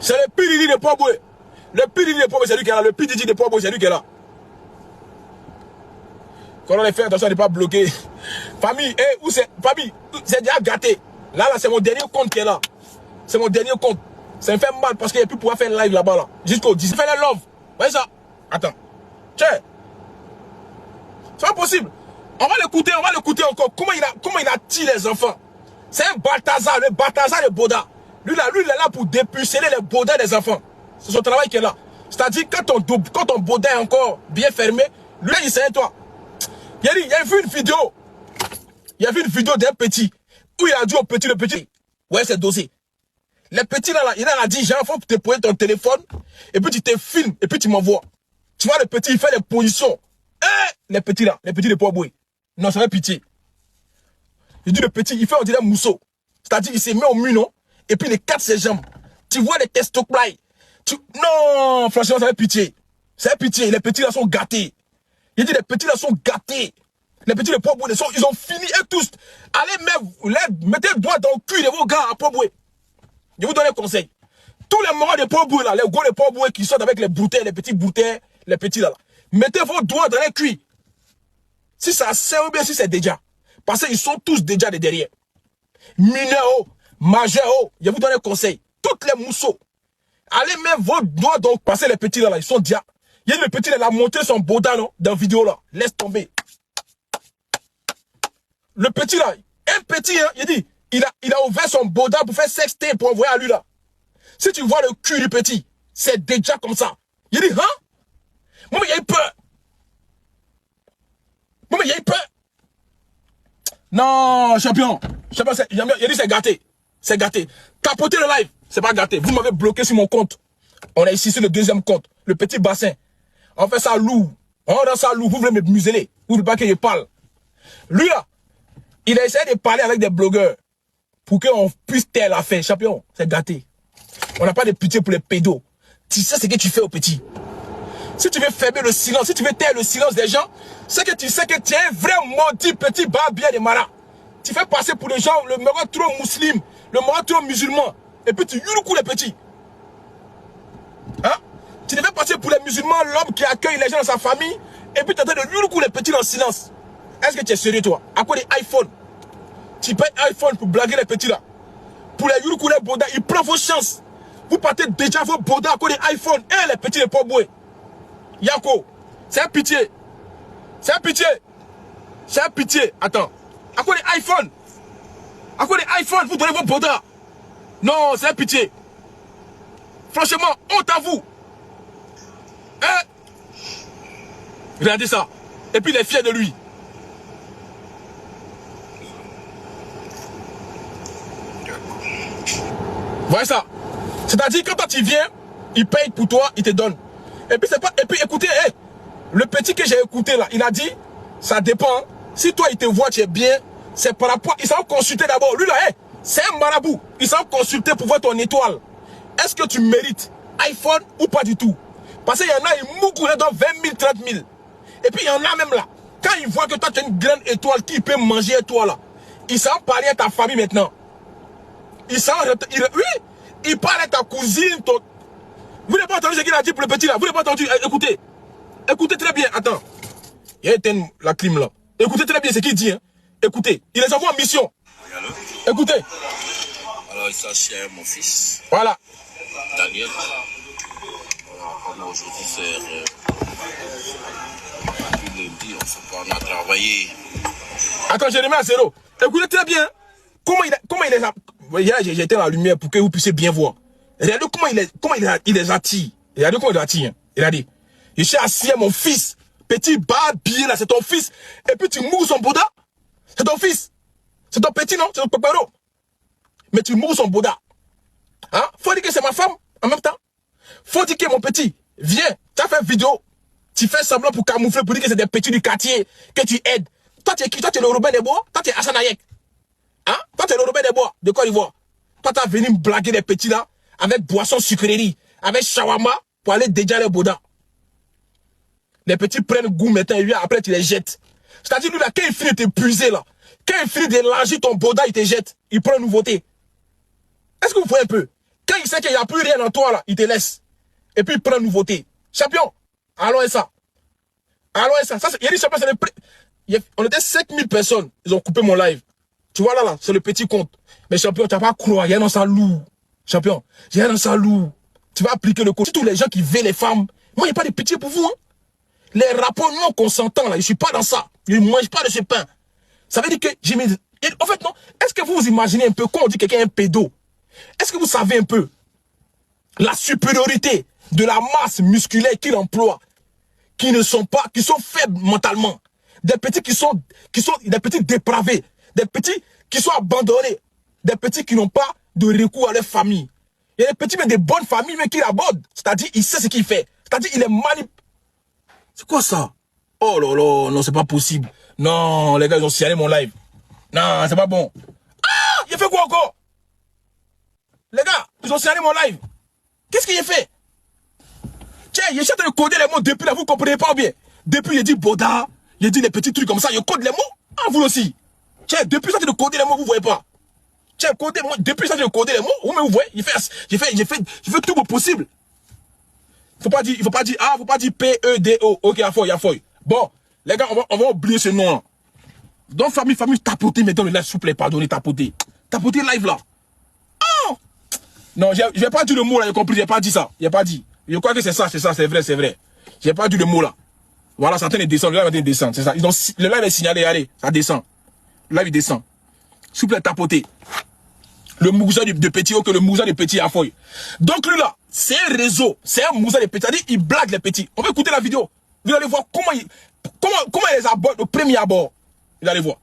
C'est le PDG de Poboué. Le PDG de Poboué, c'est lui qui est là. Le PDG de Poboué, c'est lui qui est là. Quand on les fait attention à ne pas bloquer. Famille, où c'est? Famille, c'est déjà gâté. Là, c'est mon dernier compte qui est là. C'est mon dernier compte. Ça me fait mal parce qu'il n'y a plus pouvoir faire live là-bas. Là. Jusqu'au 10. Fais les love. Vous voyez ça? Attends. Tiens. C'est pas possible. On va l'écouter encore. Comment il a tiré les enfants? C'est un Balthazar, le Balthazar de Boda. Lui, il est là pour dépuceler les Bodas des enfants. C'est son travail qui est là. C'est-à-dire, quand ton Boda est encore bien fermé, lui, il sait, toi. Il a vu une vidéo. Il a vu une vidéo d'un petit. Où il a dit au petit, le petit, ouais, c'est dosé. Les petits là, il a dit, genre, faut te poser ton téléphone, et puis tu te filmes, et puis tu m'envoies. Tu vois, le petit, il fait les positions. Les petits là, les petits de Poboué. Non, ça fait pitié. Il dit le petit, il fait on dirait mousseau. C'est-à-dire, il s'est mis au mur, non? Et puis il écarte ses jambes. Tu vois les testoplay. Non, franchement, ça fait pitié. Ça fait pitié. Les petits là sont gâtés. Il dit les petits là sont gâtés. Les petits de Poboué, ils ont fini et tous. Allez, mettez le doigt dans le cul de vos gars à Poboué. Je vous donne un conseil. Tous les morts de Poboué là, les gros de Poboué qui sortent avec les bouteilles, les petits bouteilles, les petits là. Mettez vos doigts dans les cuits. Si ça sert ou bien si c'est déjà. Parce qu'ils sont tous déjà de derrière. Mineurs, majeurs, je vous donne un conseil. Toutes les mousseaux. Allez mettre vos doigts donc passer les petits là, ils sont déjà. Il y a le petit là, il a monté son boda non, dans la vidéo là. Laisse tomber. Le petit là, un petit, hein, il dit, il a ouvert son boda pour faire sexter pour envoyer à lui là. Si tu vois le cul du petit, c'est déjà comme ça. Il dit, hein? Moi, il y a eu peur. Moi, il y a eu peur. Non, champion. Il dit, c'est gâté. C'est gâté. Capoter le live, c'est pas gâté. Vous m'avez bloqué sur mon compte. On a ici sur le deuxième compte, le petit bassin. On fait ça lourd. On rend ça lourd. Vous voulez me museler. Vous voulez pas que je parle. Lui là, il a essayé de parler avec des blogueurs pour qu'on puisse taire l'affaire. Champion, c'est gâté. On n'a pas de pitié pour les pédos. Tu sais ce que tu fais au petit. Si tu veux fermer le silence, si tu veux taire le silence des gens, c'est que tu sais que tu es un vrai maudit petit barbier de Mara. Tu fais passer pour les gens le Maroc trop musulman, le Maroc trop musulman. Et puis tu yurukou les petits. Hein? Tu devais passer pour les musulmans, l'homme qui accueille les gens dans sa famille. Et puis tu es en train de yurukou les petits dans le silence. Est-ce que tu es sérieux toi? À quoi des iPhones? Tu payes iPhone pour blaguer les petits là. Pour les yurukou les bodas, ils prennent vos chances. Vous partez déjà vos bodas à quoi des iPhones. Les petits de Poboué. Yako, c'est un pitié. C'est un pitié. C'est un pitié. Attends. À quoi des iPhones? À quoi des iPhones? Vous donnez vos bodas? Non, c'est un pitié. Franchement, honte à vous. Regardez ça. Et puis il est fier de lui. Voyez ça. C'est-à-dire que quand toi tu viens, il paye pour toi, il te donne. Et puis c'est pas. Et puis écoutez, le petit que j'ai écouté là, il a dit, ça dépend. Si toi il te voit, tu es bien, c'est par rapport. Il s'en consulter d'abord. Lui là, c'est un marabout. Il s'en consulter pour voir ton étoile. Est-ce que tu mérites iPhone ou pas du tout? Parce qu'il y en a, ils moucourent dans 20 000, 30 000. Et puis il y en a même là. Quand ils voient que toi tu as une grande étoile qui peut manger toi là, il s'en parle à ta famille maintenant. Il parle à ta cousine. Vous n'avez pas entendu ce qu'il a dit pour le petit là? Vous n'avez pas entendu? Écoutez. Écoutez très bien. Attends. Il y a éteint la clim là. Écoutez très bien ce qu'il dit. Hein. Écoutez. Il les envoie en mission. Écoutez. Alors, il s'agit à mon fils. Voilà. Daniel. On a aujourd'hui faire. Depuis lundi, on a travaillé. Attends, je remets à zéro. Écoutez très bien. Comment il les a. Hier, j'ai éteint la lumière pour que vous puissiez bien voir. Regardez comment il les attire. Regardez comment il les attire. Il a dit, je suis assis à mon fils. Petit barbier là, c'est ton fils. Et puis tu mours son boda. C'est ton fils. C'est ton petit, non? C'est ton pépéro. Mais tu mours son boda. Hein? Faut dire que c'est ma femme en même temps. Faut dire que mon petit, viens, tu as fait une vidéo. Tu fais semblant pour camoufler, pour dire que c'est des petits du quartier que tu aides. Toi, tu es qui? Toi, tu es le Robin des Bois? Toi, tu es Hassan Ayek. Hein? Toi, tu es le Robin des Bois de Côte d'Ivoire. Toi, tu as venu me blaguer des petits là, avec boisson sucrerie, avec shawarma, pour aller déjà les bodas. Les petits prennent goût maintenant, et lui, après, tu les jettes. C'est-à-dire, lui, là, quand il finit de t'épuiser, là, quand il finit d'élargir ton boda, il te jette. Il prend une nouveauté. Est-ce que vous voyez un peu? Quand il sait qu'il n'y a plus rien en toi, là, il te laisse. Et puis il prend nouveauté. Champion, allons et ça. Allons et ça. Il y a dit champion, c'est le on était 5000 personnes. Ils ont coupé mon live. Tu vois là, c'est le petit compte. Mais champion, tu n'as pas croire, il y a dans sa loup. Champion, il y a dans sa loup. Tu vas appliquer le code. Tous les gens qui veulent les femmes. Moi, il n'y a pas de pitié pour vous. Hein. Les rapports non consentants, là, je ne suis pas dans ça. Je ne mange pas de ce pain. Ça veut dire que j'ai mis... En fait, non. Est-ce que vous vous imaginez un peu quand on dit quelqu'un est un pédo? Est-ce que vous savez un peu la supériorité de la masse musculaire qu'il emploie, qui sont faibles mentalement, des petits qui sont des petits dépravés, des petits qui sont abandonnés, des petits qui n'ont pas de recours à leur famille. Il y a des petits mais des bonnes familles mais qui l'abordent. C'est-à-dire il sait ce qu'il fait. C'est-à-dire il est manipulé. C'est quoi ça? Oh là là, non c'est pas possible. Non les gars ils ont signalé mon live. Non c'est pas bon. Ah il a fait quoi encore? Les gars ils ont signalé mon live. Qu'est-ce qu'il a fait? Tiens, il essaie de coder les mots depuis là, vous comprenez pas bien. Depuis, il dit Boda, il dit les petits trucs comme ça, il code les mots. Ah, vous aussi. Tiens, depuis ça, de coder les mots, vous voyez pas. Tiens, coder, moi, depuis ça, de coder les mots, vous voyez, j'ai fait tout le possible. Il faut pas dire, faut pas dire P-E-D-O. Ok, il y a feuille. Bon, les gars, on va oublier ce nom-là. Donc, famille, tapotez, mais dans le live, s'il vous plaît, pardonnez, tapotez. Tapotez live là. Oh! Non, je vais pas dire le mot là, j'ai compris, j'ai pas dit ça. J'ai pas dit. Je crois que c'est ça, c'est vrai. J'ai pas dit le mot là. Voilà, ça train de descendre, le live est en train de descendre, c'est ça. Le live est signalé, allez, ça descend. Le live il descend. S'il vous plaît, tapotez. Le Moussa de Petit, que le Moussa de Petit à feuille. Donc lui là, c'est un réseau, c'est un Moussa de Petit, c'est-à-dire il blague les petits. On va écouter la vidéo. Vous allez voir comment il les aborde au premier abord. Vous allez voir.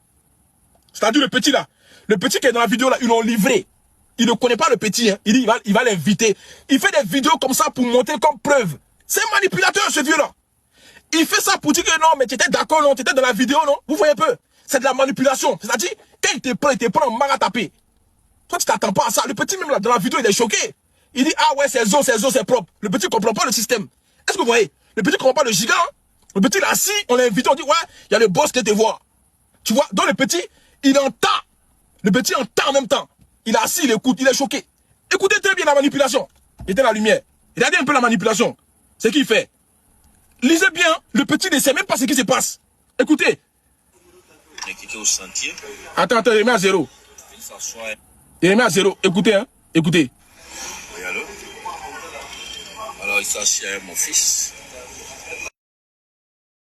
C'est-à-dire le petit là, le petit qui est dans la vidéo là, ils l'ont livré. Il ne connaît pas le petit, hein. Il dit, il va l'inviter. Il fait des vidéos comme ça pour montrer comme preuve. C'est un manipulateur, ce vieux-là. Il fait ça pour dire que non, mais tu étais d'accord, non, tu étais dans la vidéo, non. Vous voyez un peu. C'est de la manipulation. C'est-à-dire, quand il te prend en marre à taper. Toi, tu t'attends pas à ça. Le petit, même là, dans la vidéo, il est choqué. Il dit, ah ouais, c'est propre. Le petit comprend pas le système. Est-ce que vous voyez? Le petit comprend pas le giga, hein? Le petit, là, assis, on l'a invité, on dit, ouais, il y a le boss qui te voit. Tu vois? Donc, le petit, il entend. Le petit entend en même temps. Il est assis, il écoute, il est choqué. Écoutez très bien la manipulation. Il était la lumière. Regardez un peu la manipulation. C'est qu'il fait. Lisez bien, le petit ne sait même pas ce qui se passe. Écoutez. Au sentier. Attends, il remet à zéro. Il remet à zéro. Écoutez, hein. Écoutez. Oui, allô? Alors, il s'assied avec mon fils.